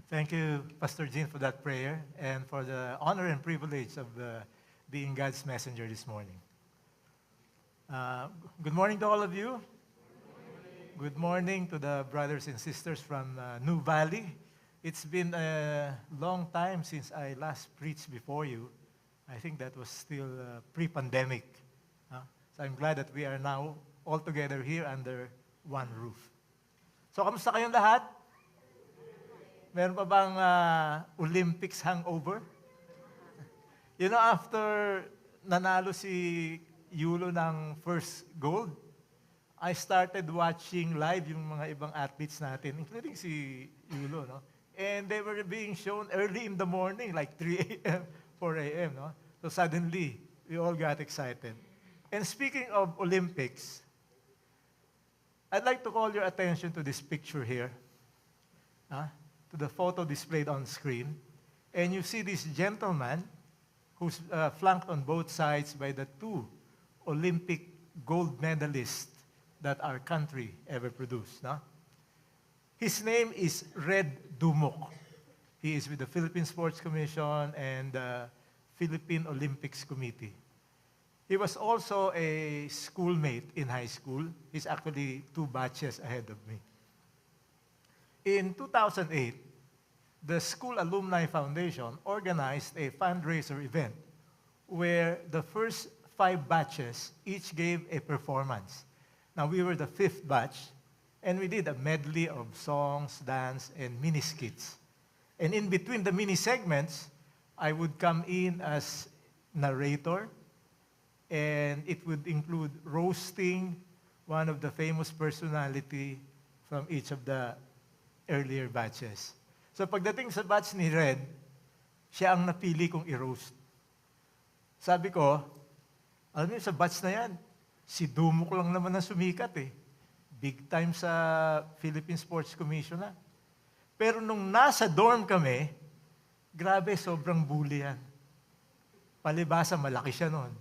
Thank you, Pastor Jean, for that prayer and for the honor and privilege of being God's messenger this morning. Good morning to all of you. Good morning to the brothers and sisters from New Valley. It's been a long time since I last preached before you. I think that was still pre-pandemic. So I'm glad that we are now all together here under one roof. So, kamusta kayong lahat? Meron pa bang Olympics hangover? You know, after nanalo si Yulo ng first gold, I started watching live yung mga ibang athletes natin, including si Yulo, no? And they were being shown early in the morning, like 3 a.m., 4 a.m., no? So suddenly, we all got excited. And speaking of Olympics, I'd like to call your attention to this picture here, to the photo displayed on screen. And you see this gentleman who's flanked on both sides by the two Olympic gold medalists that our country ever produced. No? His name is Red Dumok. He is with the Philippine Sports Commission and the Philippine Olympics Committee. He was also a schoolmate in high school. He's actually 2 batches ahead of me. In 2008, the School Alumni Foundation organized a fundraiser event where the first 5 batches each gave a performance. Now, we were the 5th batch, and we did a medley of songs, dance, and mini skits. And in between the mini segments, I would come in as narrator, and it would include roasting one of the famous personality from each of the earlier batches. So pagdating sa batch ni Red, siya ang napili kong i-roast. Sabi ko, alam niyo, sa batch na yan, si Dumok lang naman ang sumikat eh. Big time sa Philippine Sports Commission na. Pero nung nasa dorm kami, grabe, sobrang bully yan. Palibasa, malaki siya noon.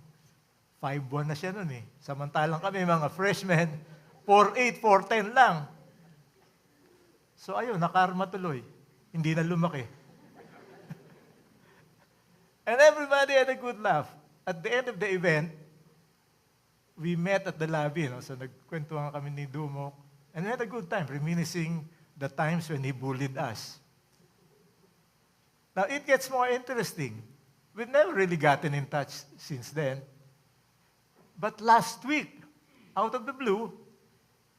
5'1" na siya noon eh. Samantalang kami, mga freshmen, 4'8", 4'10" lang. So ayun, nakarma tuloy. Hindi na lumaki. And everybody had a good laugh. At the end of the event, we met at the lobby. No? So nagkwentuhan kami ni Dumok. And we had a good time reminiscing the times when he bullied us. Now, it gets more interesting. We've never really gotten in touch since then. But last week, out of the blue,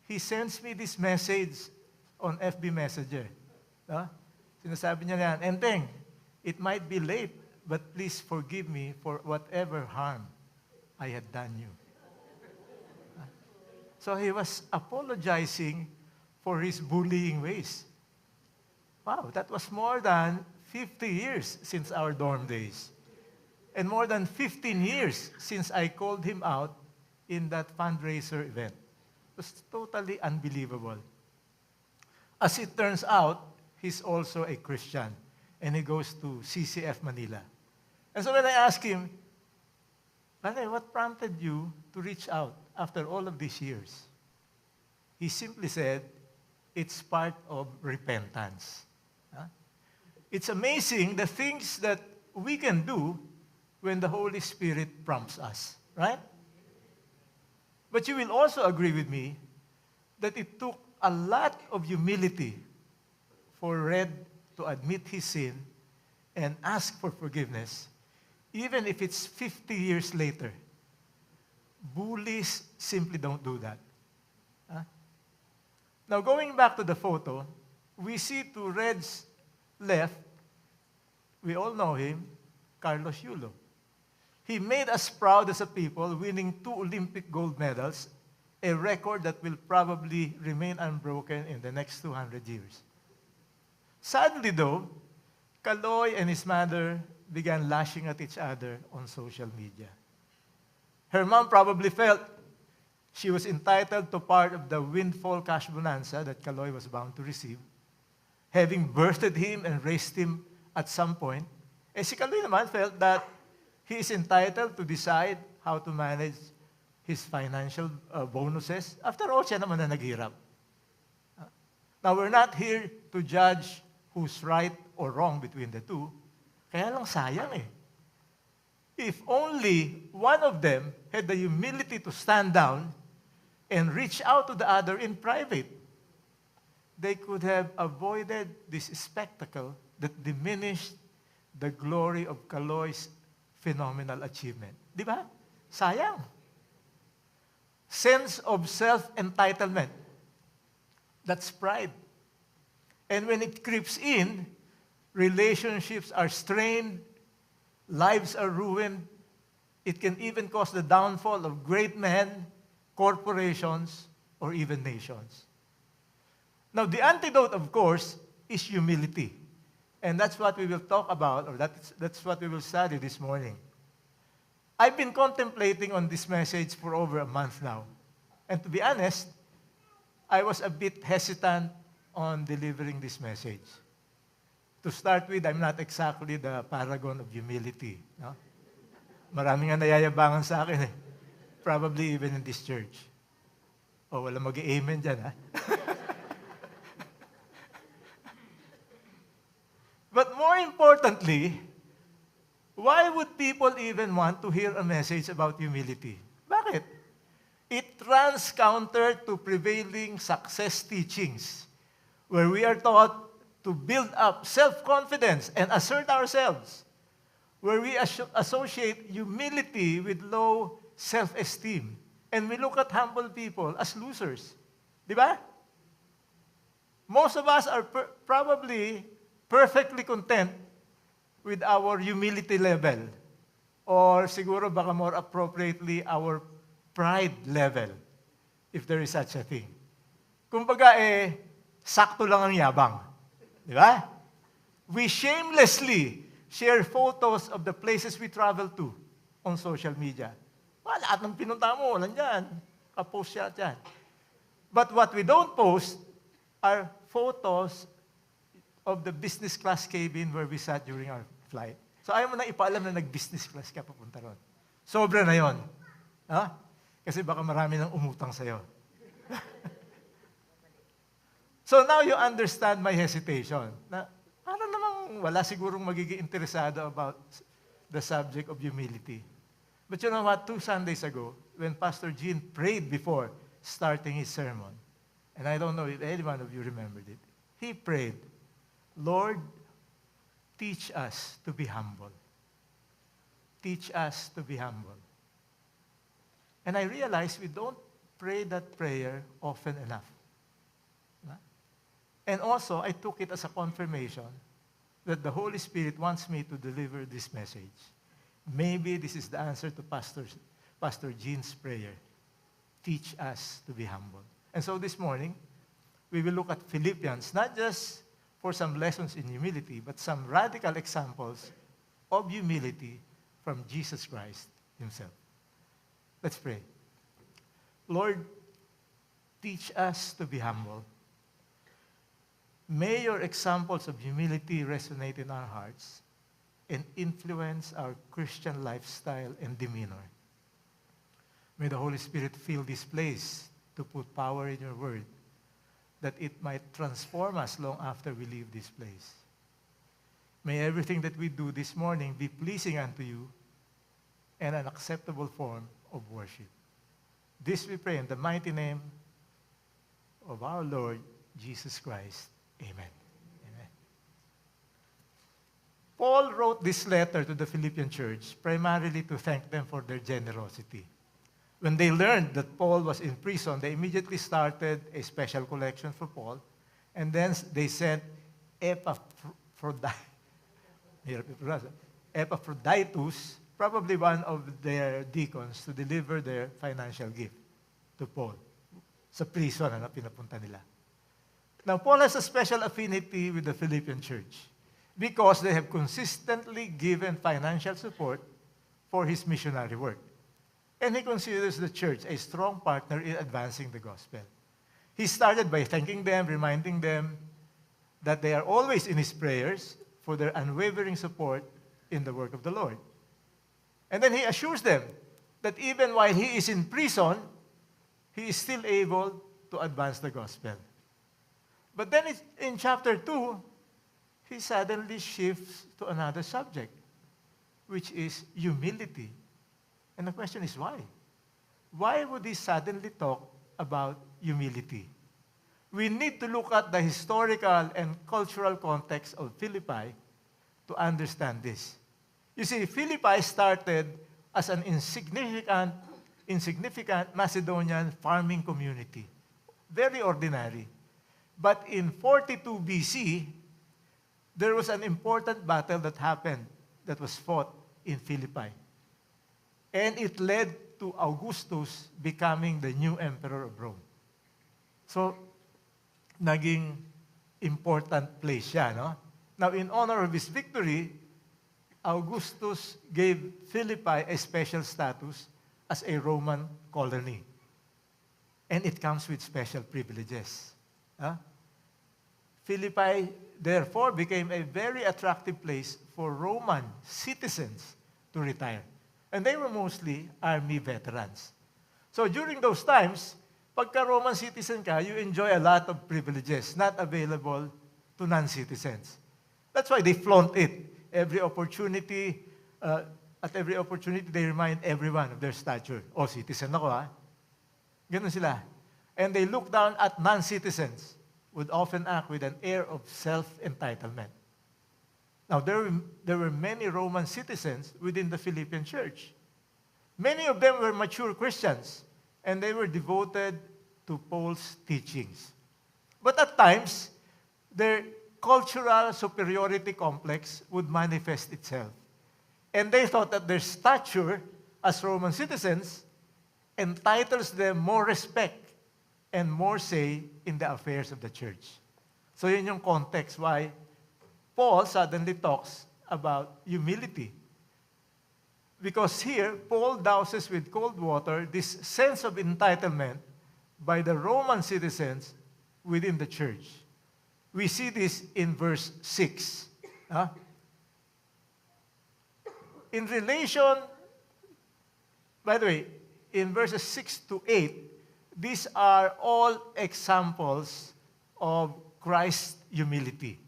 he sends me this message on FB Messenger. No? Sinasabi niya yan, Enteng, it might be late, but please forgive me for whatever harm I had done you. So he was apologizing for his bullying ways. Wow, that was more than 50 years since our dorm days. And more than 15 years since I called him out in that fundraiser event. It was totally unbelievable. As it turns out, he's also a Christian, and he goes to CCF Manila. And so when I asked him, Pare, what prompted you to reach out after all of these years? He simply said, it's part of repentance. It's amazing the things that we can do when the Holy Spirit prompts us, right? But you will also agree with me that it took a lot of humility for Red to admit his sin and ask for forgiveness, even if it's 50 years later. Bullies simply don't do that. Now, going back to the photo, we see to Red's left, we all know him, Carlos Yulo. He made us proud as a people, winning 2 Olympic gold medals, a record that will probably remain unbroken in the next 200 years. Sadly, though, Kaloy and his mother began lashing at each other on social media. Her mom probably felt she was entitled to part of the windfall cash bonanza that Kaloy was bound to receive, having birthed him and raised him at some point. And si Kaloy naman felt that he is entitled to decide how to manage his financial bonuses. After all, siya naman na naghirap. Now, we're not here to judge who's right or wrong between the two. Kaya lang sayang eh. If only one of them had the humility to stand down and reach out to the other in private, they could have avoided this spectacle that diminished the glory of Kaloy's phenomenal achievement. Di ba? Sayang. Sense of self-entitlement. That's pride. And when it creeps in, relationships are strained, lives are ruined. It can even cause the downfall of great men, corporations, or even nations. Now, the antidote, of course, is humility. And that's what we will talk about, or that's what we will study this morning. I've been contemplating on this message for over a month now. And to be honest, I was a bit hesitant on delivering this message. To start with, I'm not exactly the paragon of humility. No? Maraming nga nayayabangan sa akin eh. Probably even in this church. Oh, wala mag-amen dyan, ha? But more importantly, why would people even want to hear a message about humility? Bakit? It runs counter to prevailing success teachings, where we are taught to build up self-confidence and assert ourselves, where we associate humility with low self-esteem, and we look at humble people as losers. Di ba? Most of us are probably perfectly content with our humility level, or siguro baka more appropriately, our pride level, if there is such a thing. Kumbaga sakto lang ang yabang. Di ba? We shamelessly share photos of the places we travel to on social media. Lahat ng pinunta mo, nandyan. Kapost siya dyan. But what we don't post are photos of the business class cabin where we sat during our flight. So ayaw mo na ipaalam na nag-business class ka papunta ron. Sobra na yon. Ha? Kasi baka marami nang umutang sa'yo. So now you understand my hesitation. Na parang namang wala sigurong magiging interesado about the subject of humility. But you know what? 2 Sundays ago, when Pastor Gene prayed before starting his sermon, and I don't know if any one of you remembered it, he prayed, Lord, teach us to be humble. Teach us to be humble. And I realized we don't pray that prayer often enough. And also, I took it as a confirmation that the Holy Spirit wants me to deliver this message. Maybe this is the answer to Pastor Gene's prayer. Teach us to be humble. And so this morning, we will look at Philippians, not just for some lessons in humility, but some radical examples of humility from Jesus Christ himself. Let's pray. Lord, teach us to be humble. May your examples of humility resonate in our hearts and influence our Christian lifestyle and demeanor. May the Holy Spirit fill this place to put power in your word, that it might transform us long after we leave this place. May everything that we do this morning be pleasing unto you and an acceptable form of worship. This we pray in the mighty name of our Lord Jesus Christ. Amen. Amen. Paul wrote this letter to the Philippian church primarily to thank them for their generosity. When they learned that Paul was in prison, they immediately started a special collection for Paul, and then they sent Epaphroditus, probably one of their deacons, to deliver their financial gift to Paul sa prison na pinapunta nila. Now, Paul has a special affinity with the Philippian church because they have consistently given financial support for his missionary work. And he considers the church a strong partner in advancing the gospel. He started by thanking them, reminding them that they are always in his prayers for their unwavering support in the work of the Lord. And then he assures them that even while he is in prison, he is still able to advance the gospel. But then in chapter 2, he suddenly shifts to another subject, which is humility. And the question is why? Why would he suddenly talk about humility? We need to look at the historical and cultural context of Philippi to understand this. You see, Philippi started as an insignificant Macedonian farming community. Very ordinary. But in 42 BC, there was an important battle that happened that was fought in Philippi. And it led to Augustus becoming the new emperor of Rome. So, naging important place siya, no? Now, in honor of his victory, Augustus gave Philippi a special status as a Roman colony. And it comes with special privileges. Philippi, therefore, became a very attractive place for Roman citizens to retire. And they were mostly army veterans. So during those times, pagka Roman citizen ka, you enjoy a lot of privileges not available to non-citizens. That's why they flaunt it. Every opportunity, at every opportunity, they remind everyone of their stature. Oh, citizen ako, ha? Ganun sila. And they look down at non-citizens, would often act with an air of self-entitlement. Now, there were many Roman citizens within the Philippian church. Many of them were mature Christians, and they were devoted to Paul's teachings. But at times, their cultural superiority complex would manifest itself. And they thought that their stature as Roman citizens entitles them more respect and more say in the affairs of the church. So yun yung context why Paul suddenly talks about humility. Because here, Paul douses with cold water this sense of entitlement by the Roman citizens within the church. We see this in verse 6. In relation, by the way, in verses 6 to 8, these are all examples of Christ's humility.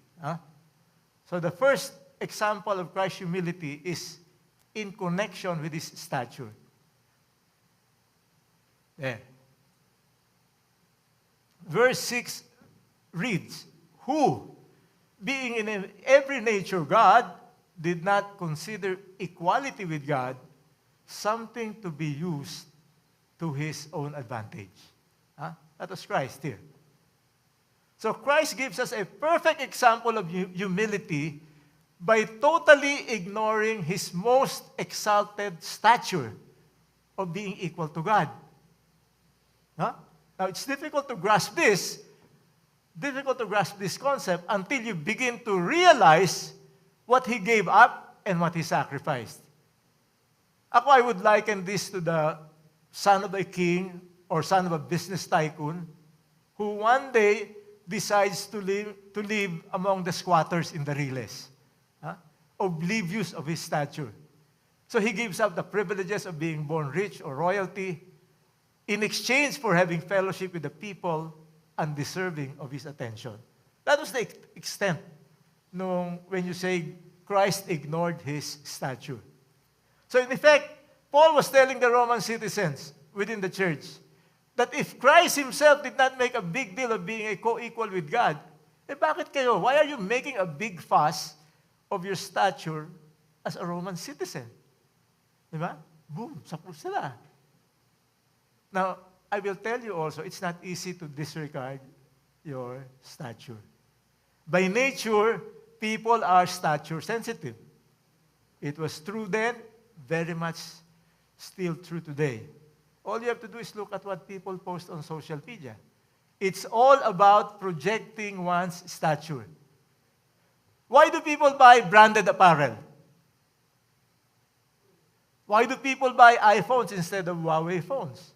So the first example of Christ's humility is in connection with his stature. There. Verse 6 reads, who, being in every nature God, did not consider equality with God something to be used to his own advantage. That was Christ here. So Christ gives us a perfect example of humility by totally ignoring his most exalted stature of being equal to God. Now, it's difficult to grasp this concept until you begin to realize what he gave up and what he sacrificed. I would liken this to the son of a king or son of a business tycoon who one day decides to live among the squatters in the Riles, oblivious of his stature. So he gives up the privileges of being born rich or royalty in exchange for having fellowship with the people undeserving of his attention. That was the extent when you say Christ ignored his stature. So in effect, Paul was telling the Roman citizens within the church that if Christ himself did not make a big deal of being a co-equal with God, bakit kayo? Why are you making a big fuss of your stature as a Roman citizen? Diba? Boom, sapul sila. Now, I will tell you also, it's not easy to disregard your stature. By nature, people are stature sensitive. It was true then, very much still true today. All you have to do is look at what people post on social media. It's all about projecting one's stature. Why do people buy branded apparel? Why do people buy iPhones instead of Huawei phones?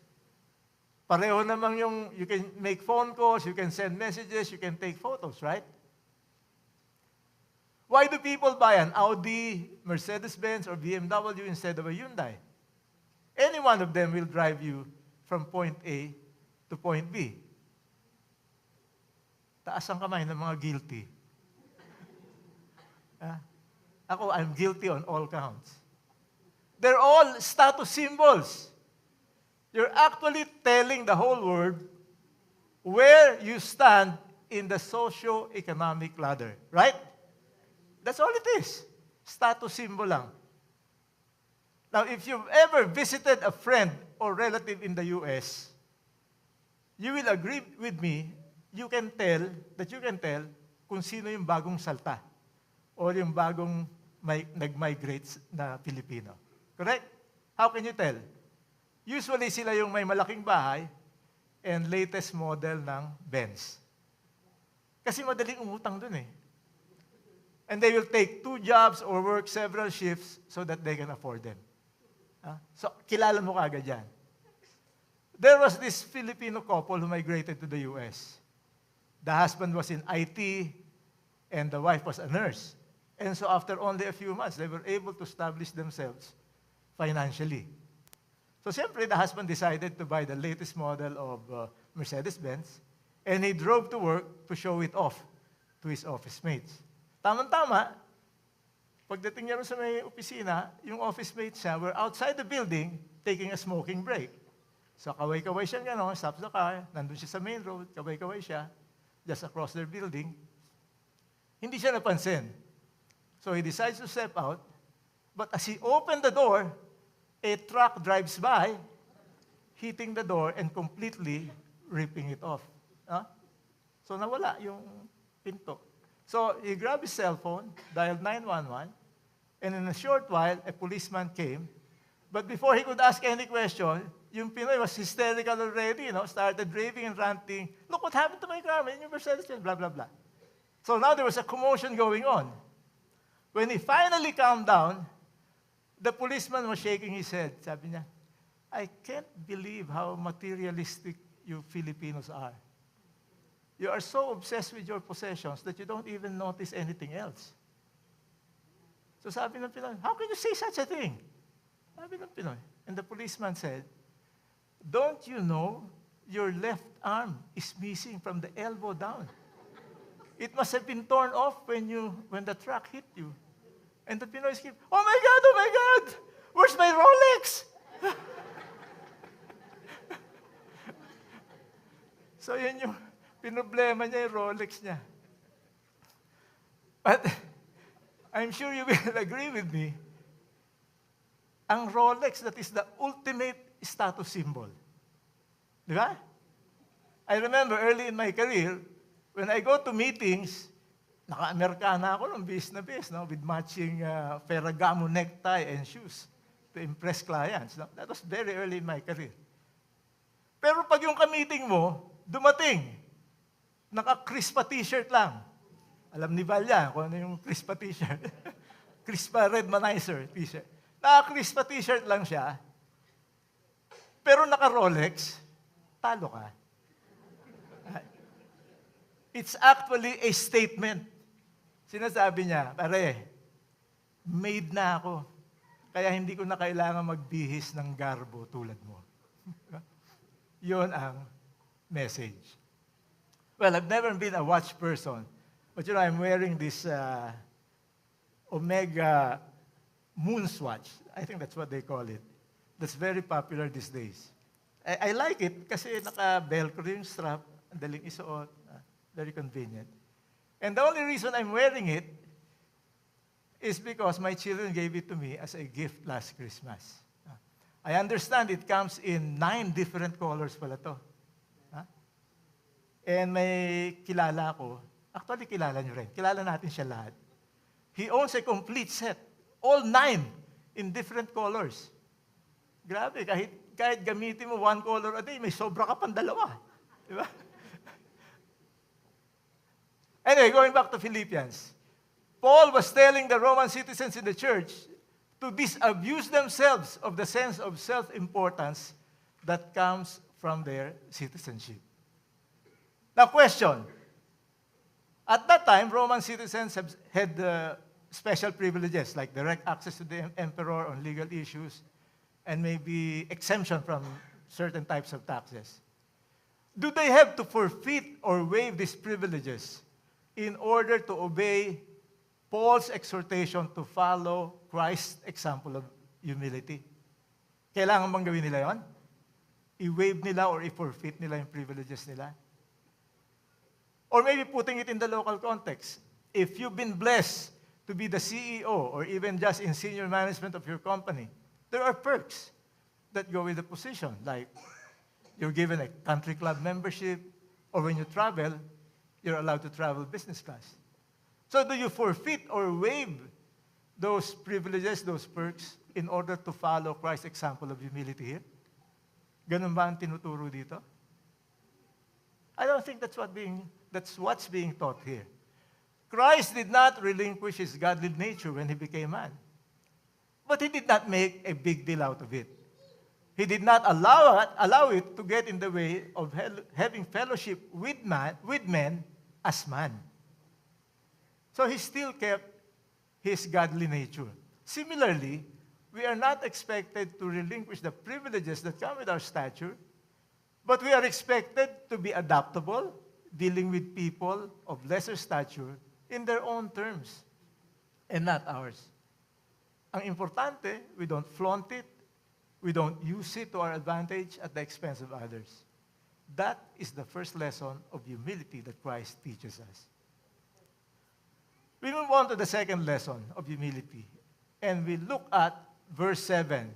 Pareho namang you can make phone calls, you can send messages, you can take photos, right? Why do people buy an Audi, Mercedes-Benz, or BMW instead of a Hyundai? Any one of them will drive you from point A to point B. Taas ang kamay ng mga guilty. Ah, Ako, I'm guilty on all counts. They're all status symbols. You're actually telling the whole world where you stand in the socio-economic ladder, right? That's all it is. Status symbol lang. Now, if you've ever visited a friend or relative in the US, you will agree with me, you can tell kung sino yung bagong salta o yung bagong nag-migrate na Pilipino. Correct? How can you tell? Usually sila yung may malaking bahay and latest model ng Benz. Kasi madaling umutang dun eh. And they will take 2 jobs or work several shifts so that they can afford them. So, kilala mo kaagad yan. There was this Filipino couple who migrated to the US. The husband was in IT and the wife was a nurse. And so after only a few months, they were able to establish themselves financially. So siyempre, the husband decided to buy the latest model of Mercedes-Benz, and he drove to work to show it off to his office mates. Tama-tama, pagdating niya sa may opisina, yung office mates siya were outside the building taking a smoking break. So kaway-kaway siya gano'n, stops the car, nandun siya sa main road, kaway-kaway siya, just across their building. Hindi siya napansin. So he decides to step out, but as he opened the door, a truck drives by, hitting the door and completely ripping it off. So nawala yung pinto. So he grabbed his cell phone, dialed 911, and in a short while, a policeman came. But before he could ask any question, yung Pinoy was hysterical already, started raving and ranting, "Look what happened to my car, my new Mercedes," blah, blah, blah. So now there was a commotion going on. When he finally calmed down, the policeman was shaking his head. Sabi niya, "I can't believe how materialistic you Filipinos are. You are so obsessed with your possessions that you don't even notice anything else." So sabi ng Pinoy, "How can you say such a thing?" Sabi ng Pinoy. And the policeman said, "Don't you know your left arm is missing from the elbow down? It must have been torn off when the truck hit you." And the Pinoy screamed, oh my God, where's my Rolex?" So yun yung pinoblema niya, yung Rolex niya. But I'm sure you will agree with me, ang Rolex, that is the ultimate status symbol. Di ba? I remember early in my career, when I go to meetings, naka-Amerikana ako nung bis na bis, with matching Ferragamo necktie and shoes to impress clients. That was very early in my career. Pero pag yung ka-meeting mo, dumating, naka-Crispa t-shirt lang. Alam ni Val yan kung ano yung Crispa t-shirt. Crispa Redmanizer t-shirt. Naka-Crispa t-shirt lang siya, pero naka-Rolex, talo ka. It's actually a statement. Sinasabi niya, "Pare, made na ako. Kaya hindi ko na kailangan magbihis ng garbo tulad mo." Yun ang message. Well, I've never been a watch person. But I'm wearing this Omega Moonswatch. I think that's what they call it. That's very popular these days. I like it kasi naka-velcro yung strap, ang daling isuot, very convenient. And the only reason I'm wearing it is because my children gave it to me as a gift last Christmas. I understand it comes in 9 different colors pala to. And may kilala ko, actually kilala nyo rin, kilala natin siya lahat. He owns a complete set, all 9 in different colors. Grabe, kahit gamitin mo 1 color a day, may sobra ka pang 2. Di ba? Anyway, going back to Philippians. Paul was telling the Roman citizens in the church to disabuse themselves of the sense of self-importance that comes from their citizenship. Now, question. At that time, Roman citizens had special privileges, like direct access to the emperor on legal issues, and maybe exemption from certain types of taxes. Do they have to forfeit or waive these privileges in order to obey Paul's exhortation to follow Christ's example of humility. Kailangan bang gawin nila yon? I-waive nila or i-forfeit nila yung privileges nila? Or maybe putting it in the local context. If you've been blessed to be the CEO or even just in senior management of your company, there are perks that go with the position. Like you're given a country club membership, or when you travel, you're allowed to travel business class. So do you forfeit or waive those privileges, those perks, in order to follow Christ's example of humility here? Ganun ba ang tinuturo dito? I don't think that's what's being taught here. Christ did not relinquish his godly nature when he became man. But he did not make a big deal out of it. He did not allow it to get in the way of having fellowship with men as man. So he still kept his godly nature. Similarly, we are not expected to relinquish the privileges that come with our stature, but we are expected to be adaptable, dealing with people of lesser stature in their own terms and not ours. Ang importante, we don't flaunt it, we don't use it to our advantage at the expense of others. That is the first lesson of humility that Christ teaches us. We move on to the second lesson of humility, and we look at verse 7.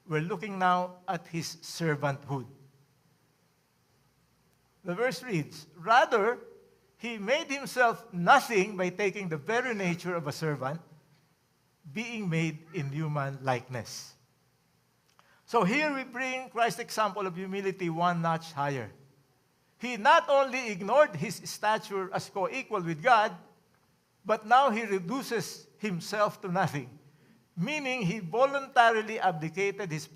We're looking now at his servanthood. The verse reads, "Rather, he made himself nothing by taking the very nature of a servant, being made in human likeness." So here we bring Christ's example of humility one notch higher. He not only ignored his stature as co-equal with God, but now he reduces himself to nothing, meaning he voluntarily abdicated his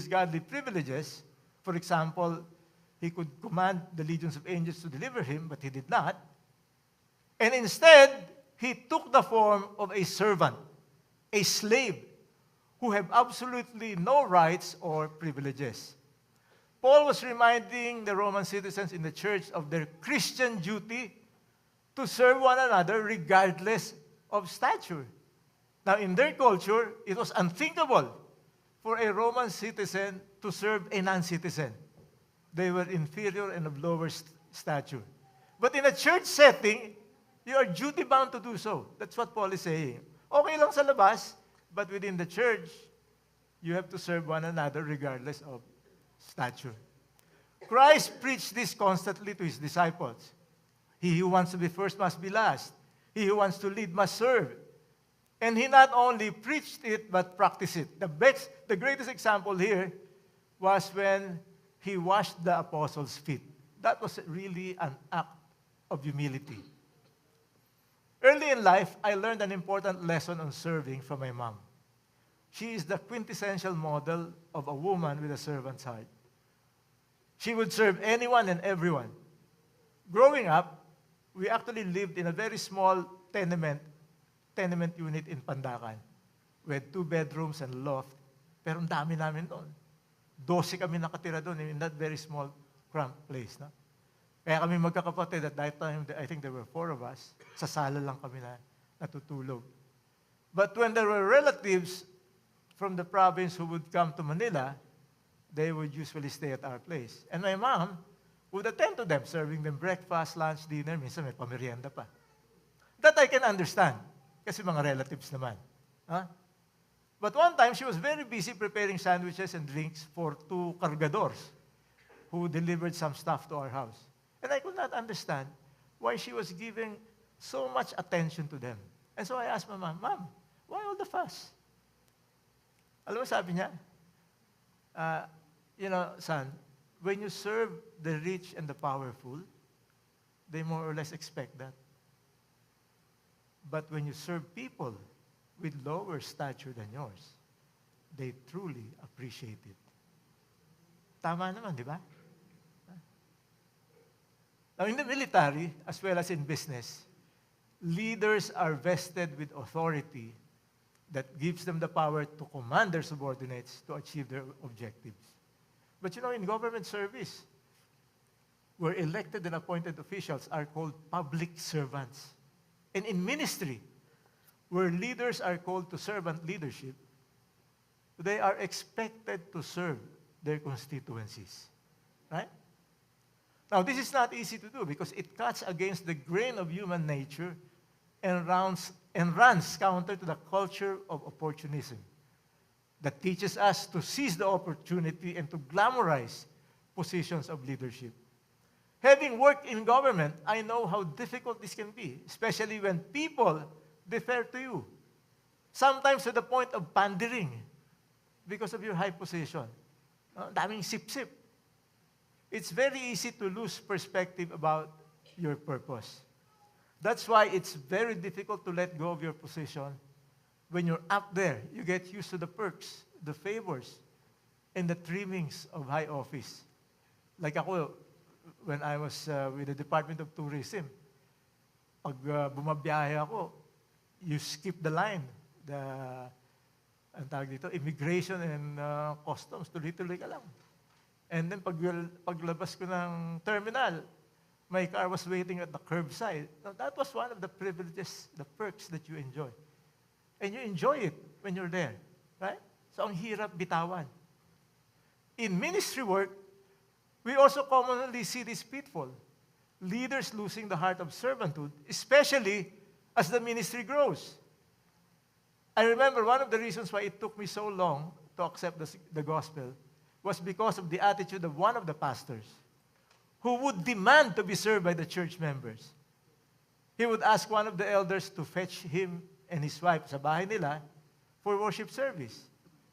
godly privileges. For example, he could command the legions of angels to deliver him, but he did not. And instead, he took the form of a servant, a slave, who have absolutely no rights or privileges. Paul was reminding the Roman citizens in the church of their Christian duty to serve one another regardless of stature. Now, in their culture, it was unthinkable for a Roman citizen to serve a non-citizen. They were inferior and of lower stature. But in a church setting, you are duty-bound to do so. That's what Paul is saying. Okay lang sa labas, but within the church, you have to serve one another regardless of stature. Christ preached this constantly to his disciples. He who wants to be first must be last. He who wants to lead must serve. And he not only preached it, but practiced it. The greatest example here was when he washed the apostles' feet. That was really an act of humility. Early in life, I learned an important lesson on serving from my mom. She is the quintessential model of a woman with a servant's heart. She would serve anyone and everyone. Growing up, we actually lived in a very small tenement unit in Pandacan. We had 2 bedrooms and a loft. Pero ang dami namin doon. 12 kami nakatira doon in that very small, cramped place. No? Kaya kami magkakapatid, at that time, I think there were 4 of us. Sa sala lang kami natutulog. But when there were relatives from the province who would come to Manila, they would usually stay at our place. And my mom would attend to them, serving them breakfast, lunch, dinner, minsan may pamerienda pa. That I can understand, kasi mga relatives naman. Huh? But one time, she was very busy preparing sandwiches and drinks for 2 cargadores who delivered some stuff to our house. And I could not understand why she was giving so much attention to them. And so I asked my mom, "Mom, why all the fuss?" Alam mo, sabi niya, son, when you serve the rich and the powerful, they more or less expect that. But when you serve people with lower stature than yours, they truly appreciate it. Tama naman, di ba? Now, in the military, as well as in business, leaders are vested with authority that gives them the power to command their subordinates to achieve their objectives. But in government service, where elected and appointed officials are called public servants. And in ministry, where leaders are called to servant leadership, they are expected to serve their constituencies. Right? Now, this is not easy to do because it cuts against the grain of human nature and runs counter to the culture of opportunism that teaches us to seize the opportunity and to glamorize positions of leadership. Having worked in government, I know how difficult this can be, especially when people defer to you, sometimes to the point of pandering because of your high position. Daming sip-sip. It's very easy to lose perspective about your purpose. That's why it's very difficult to let go of your position. When you're up there, you get used to the perks, the favors, and the trimmings of high office. Like ako, when I was with the Department of Tourism, pag bumabiyahe ako, you skip the line. Ang tawag dito, immigration and customs, tuloy-tuloy ka lang. And then paglabas ko ng terminal, my car was waiting at the curbside. Now, that was one of the privileges, the perks that you enjoy. And you enjoy it when you're there. Right? So ang hirap bitawan. In ministry work, we also commonly see this pitfall. Leaders losing the heart of servanthood, especially as the ministry grows. I remember one of the reasons why it took me so long to accept the gospel was because of the attitude of one of the pastors who would demand to be served by the church members. He would ask one of the elders to fetch him and his wife sa bahay nila for worship service.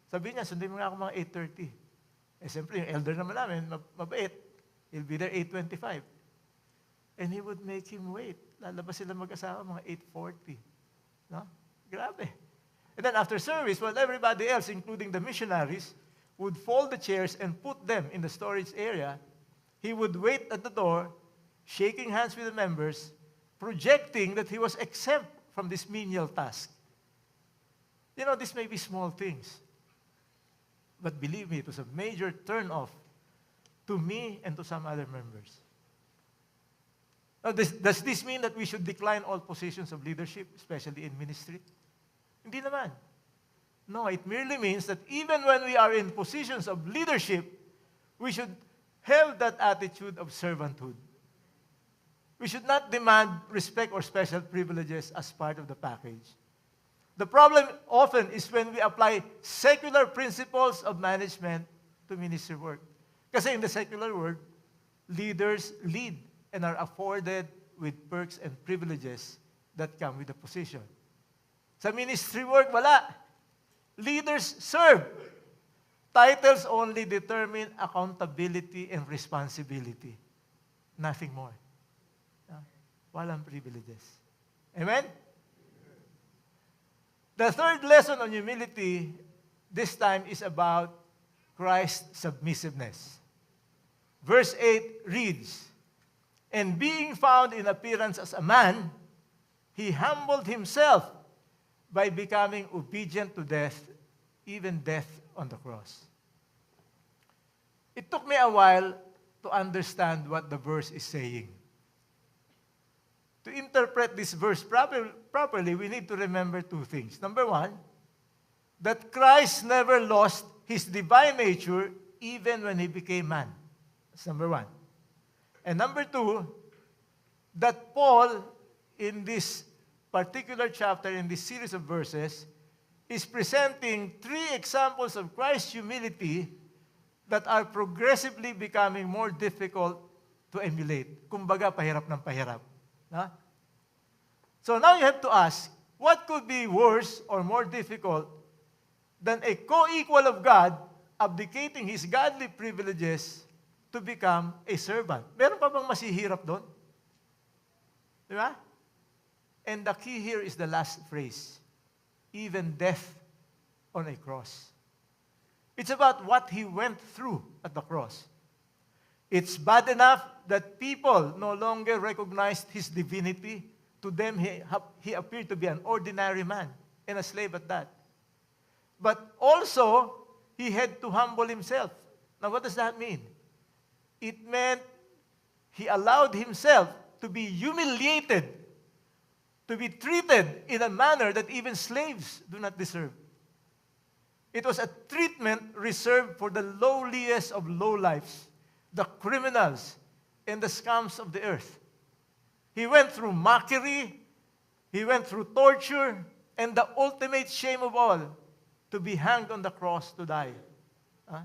Sabi niya, sundin mo nga ako mga 8:30. Siyempre, yung elder naman namin, mabait. He'll be there 8:25. And he would make him wait. Lalabas sila mag-asawa mga 8:40. No? Grabe. And then after service, while everybody else, including the missionaries, would fold the chairs and put them in the storage area, he would wait at the door, shaking hands with the members, projecting that he was exempt from this menial task. You know, this may be small things. But believe me, it was a major turn-off to me and to some other members. Now, does this mean that we should decline all positions of leadership, especially in ministry? Hindi naman. No, it merely means that even when we are in positions of leadership, we should have that attitude of servanthood. We should not demand respect or special privileges as part of the package. The problem often is when we apply secular principles of management to ministry work. Kasi in the secular world, leaders lead and are afforded with perks and privileges that come with the position. Sa ministry work, wala. Leaders serve. Titles only determine accountability and responsibility. Nothing more. Walang privileges. Amen? The third lesson on humility this time is about Christ's submissiveness. Verse 8 reads, "And being found in appearance as a man, he humbled himself by becoming obedient to death, even death on the cross." It took me a while to understand what the verse is saying. To interpret this verse properly, we need to remember two things. Number one, that Christ never lost his divine nature even when he became man. That's number one. And number two, that Paul, in this particular chapter, in this series of verses, is presenting three examples of Christ's humility that are progressively becoming more difficult to emulate. Kumbaga, pahirap ng pahirap. No? So now you have to ask, what could be worse or more difficult than a co-equal of God abdicating his godly privileges to become a servant? Meron pa bang masihirap doon? Di ba? And the key here is the last phrase, even death on a cross. It's about what he went through at the cross. It's bad enough that people no longer recognized his divinity. To them, he appeared to be an ordinary man and a slave at that. But also, he had to humble himself. Now, what does that mean? It meant he allowed himself to be humiliated to be treated in a manner that even slaves do not deserve. It was a treatment reserved for the lowliest of lowlifes, the criminals and the scums of the earth. He went through mockery, he went through torture, and the ultimate shame of all, to be hanged on the cross to die. Huh?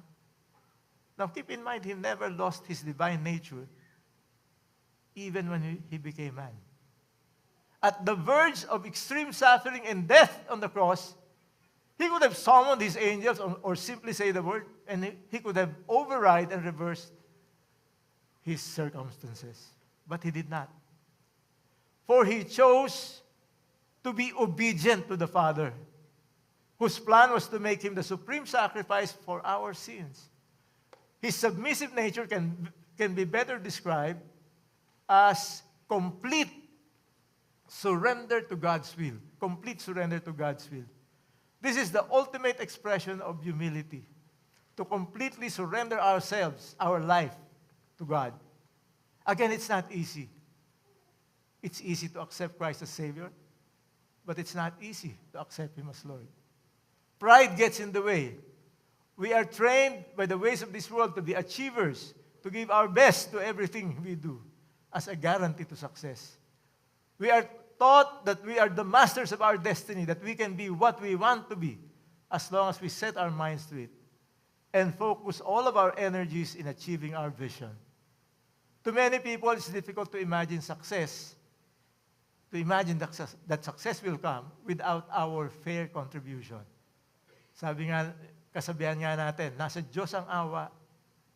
Now keep in mind, he never lost his divine nature, even when he became man. At the verge of extreme suffering and death on the cross, he could have summoned his angels or simply say the word, and he could have override and reversed his circumstances. But he did not. For he chose to be obedient to the Father, whose plan was to make him the supreme sacrifice for our sins. His submissive nature can be better described as complete surrender to God's will. Complete surrender to God's will. This is the ultimate expression of humility, to completely surrender ourselves, our life, to God. Again, it's not easy. It's easy to accept Christ as Savior, but it's not easy to accept Him as Lord. Pride gets in the way. We are trained by the ways of this world to be achievers, to give our best to everything we do as a guarantee to success. We are taught that we are the masters of our destiny, that we can be what we want to be as long as we set our minds to it and focus all of our energies in achieving our vision. To many people, it's difficult to imagine success, to imagine that success will come without our fair contribution. Sabi nga, kasabihan nga natin, nasa Diyos ang awa,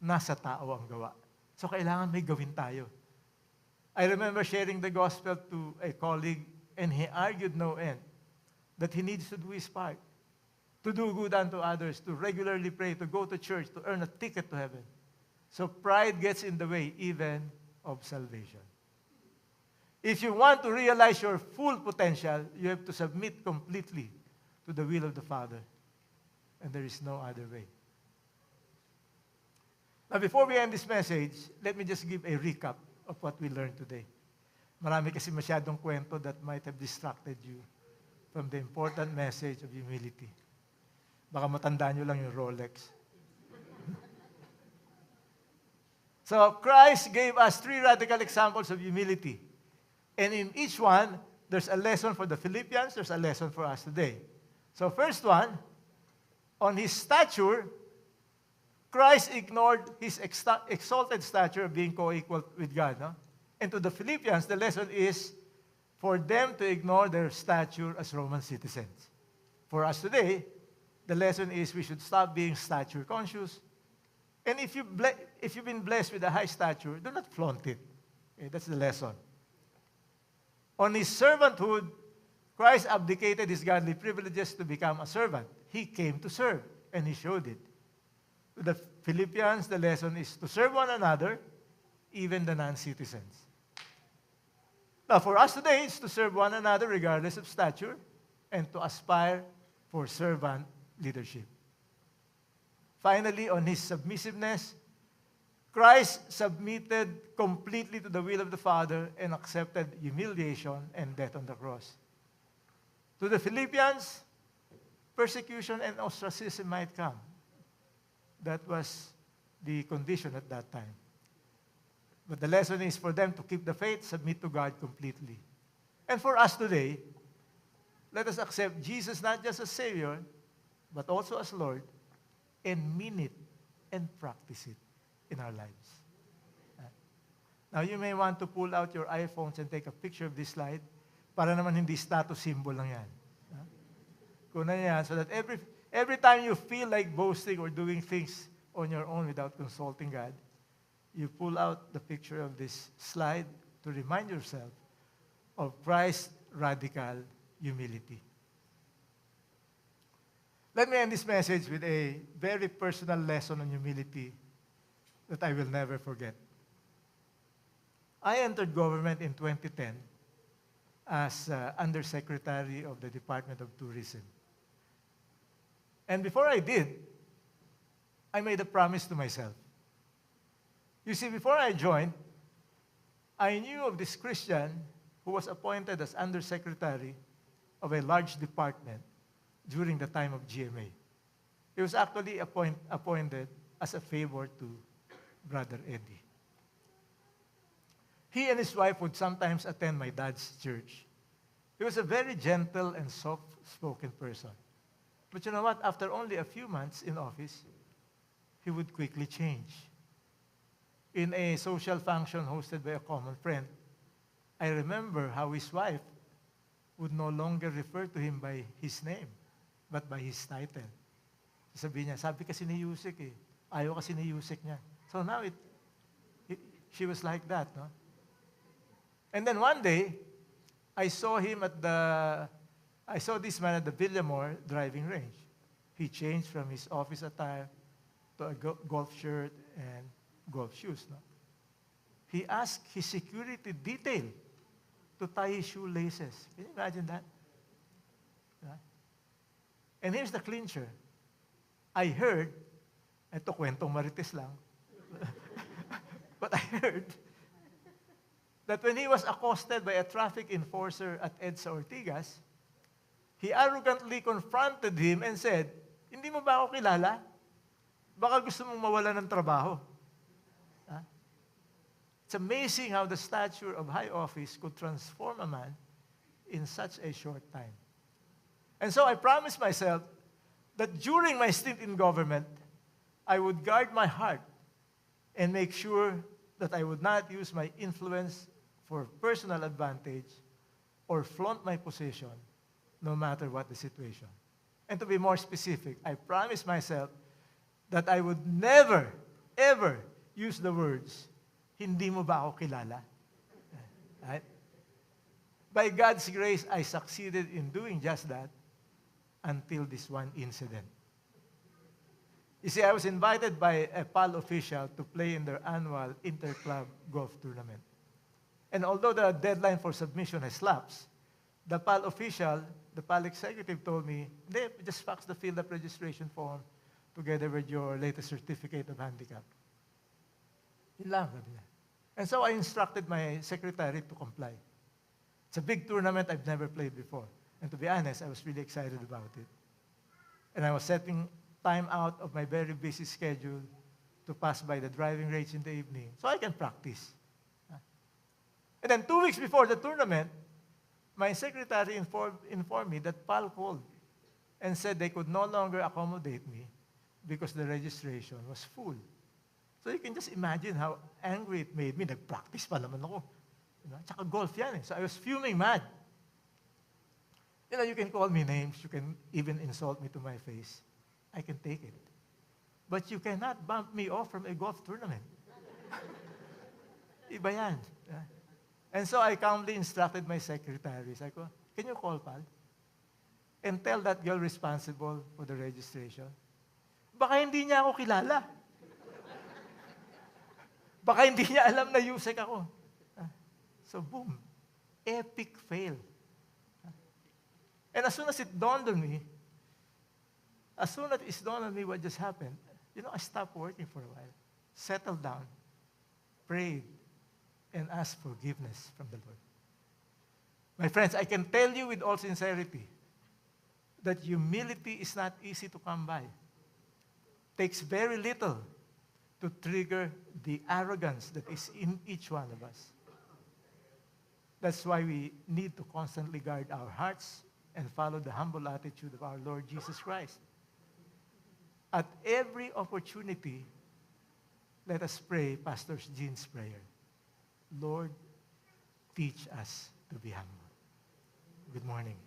nasa tao ang gawa. So kailangan may gawin tayo. I remember sharing the gospel to a colleague, and he argued no end that he needs to do his part, to do good unto others, to regularly pray, to go to church, to earn a ticket to heaven. So pride gets in the way even of salvation. If you want to realize your full potential, you have to submit completely to the will of the Father. And there is no other way. Now, before we end this message, let me just give a recap of what we learned today. Marami kasi masyadong kwento that might have distracted you from the important message of humility. Baka matandaan nyo lang yung Rolex. So, Christ gave us 3 radical examples of humility. And in each one, there's a lesson for the Philippians, there's a lesson for us today. So, first one, on his stature, Christ ignored his exalted stature of being co-equal with God. No? And to the Philippians, the lesson is for them to ignore their stature as Roman citizens. For us today, the lesson is we should stop being stature conscious. And if you've been blessed with a high stature, do not flaunt it. Okay, that's the lesson. On his servanthood, Christ abdicated his godly privileges to become a servant. He came to serve, and he showed it. To the Philippians, the lesson is to serve one another, even the non-citizens. Now, for us today, it's to serve one another regardless of stature and to aspire for servant leadership. Finally, on his submissiveness, Christ submitted completely to the will of the Father and accepted humiliation and death on the cross. To the Philippians, persecution and ostracism might come. That was the condition at that time. But the lesson is for them to keep the faith, submit to God completely. And for us today, let us accept Jesus not just as Savior, but also as Lord, and mean it and practice it in our lives. Now, you may want to pull out your iPhones and take a picture of this slide para naman hindi status symbol lang yan. Kuna yan, so that every time you feel like boasting or doing things on your own without consulting God, you pull out the picture of this slide to remind yourself of Christ's radical humility. Let me end this message with a very personal lesson on humility that I will never forget. I entered government in 2010 as Undersecretary of the Department of Tourism. And before I did, I made a promise to myself. You see, before I joined, I knew of this Christian who was appointed as undersecretary of a large department during the time of GMA. He was actually appointed as a favor to Brother Eddie. He and his wife would sometimes attend my dad's church. He was a very gentle and soft-spoken person. But you know what? After only a few months in office, he would quickly change. In a social function hosted by a common friend, I remember how his wife would no longer refer to him by his name, but by his title. Sabi niya, sabi kasi ni Yusek eh. Ayaw kasi ni Yusek niya. So now she was like that, no? And then one day, I saw this man at the Villamore driving range. He changed from his office attire to a golf shirt and golf shoes. No? He asked his security detail to tie his shoelaces. Can you imagine that? Yeah. And here's the clincher. I heard, ito kwentong marites lang, but I heard that when he was accosted by a traffic enforcer at EDSA Ortigas, he arrogantly confronted him and said, "Hindi mo ba ako kilala? Baka gusto mong mawala ng trabaho." Huh? It's amazing how the stature of high office could transform a man in such a short time. And so I promised myself that during my stint in government, I would guard my heart and make sure that I would not use my influence for personal advantage or flaunt my position, no matter what the situation. And to be more specific, I promised myself that I would never, ever use the words, "Hindi mo ba ako kilala?" Right? By God's grace, I succeeded in doing just that until this one incident. You see, I was invited by a PAL official to play in their annual inter-club golf tournament. And although the deadline for submission has lapsed, the PAL official, the PAL executive told me, "Hindi, just fax the filled-up registration form together with your latest certificate of handicap." Yun lang, sabi niya. And so I instructed my secretary to comply. It's a big tournament I've never played before. And to be honest, I was really excited about it. And I was setting time out of my very busy schedule to pass by the driving range in the evening so I can practice. And then 2 weeks before the tournament, my secretary informed me that PAL called and said they could no longer accommodate me because the registration was full. So you can just imagine how angry it made me. Nag-practice pa naman ako. Tsaka golf yan eh. So I was fuming mad. You can call me names. You can even insult me to my face. I can take it. But you cannot bump me off from a golf tournament. Iba yan. And so I calmly instructed my secretary. I go, "Can you call PAL and tell that girl responsible for the registration? Baka hindi niya ako kilala. Baka hindi niya alam na Yusek ako." So boom, epic fail. And as soon as it dawned on me what just happened, I stopped working for a while, settled down, prayed, and asked forgiveness from the Lord. My friends, I can tell you with all sincerity that humility is not easy to come by. It takes very little to trigger the arrogance that is in each one of us. That's why we need to constantly guard our hearts and follow the humble attitude of our Lord Jesus Christ. At every opportunity, let us pray Pastor Jean's prayer. "Lord, teach us to be humble." Good morning.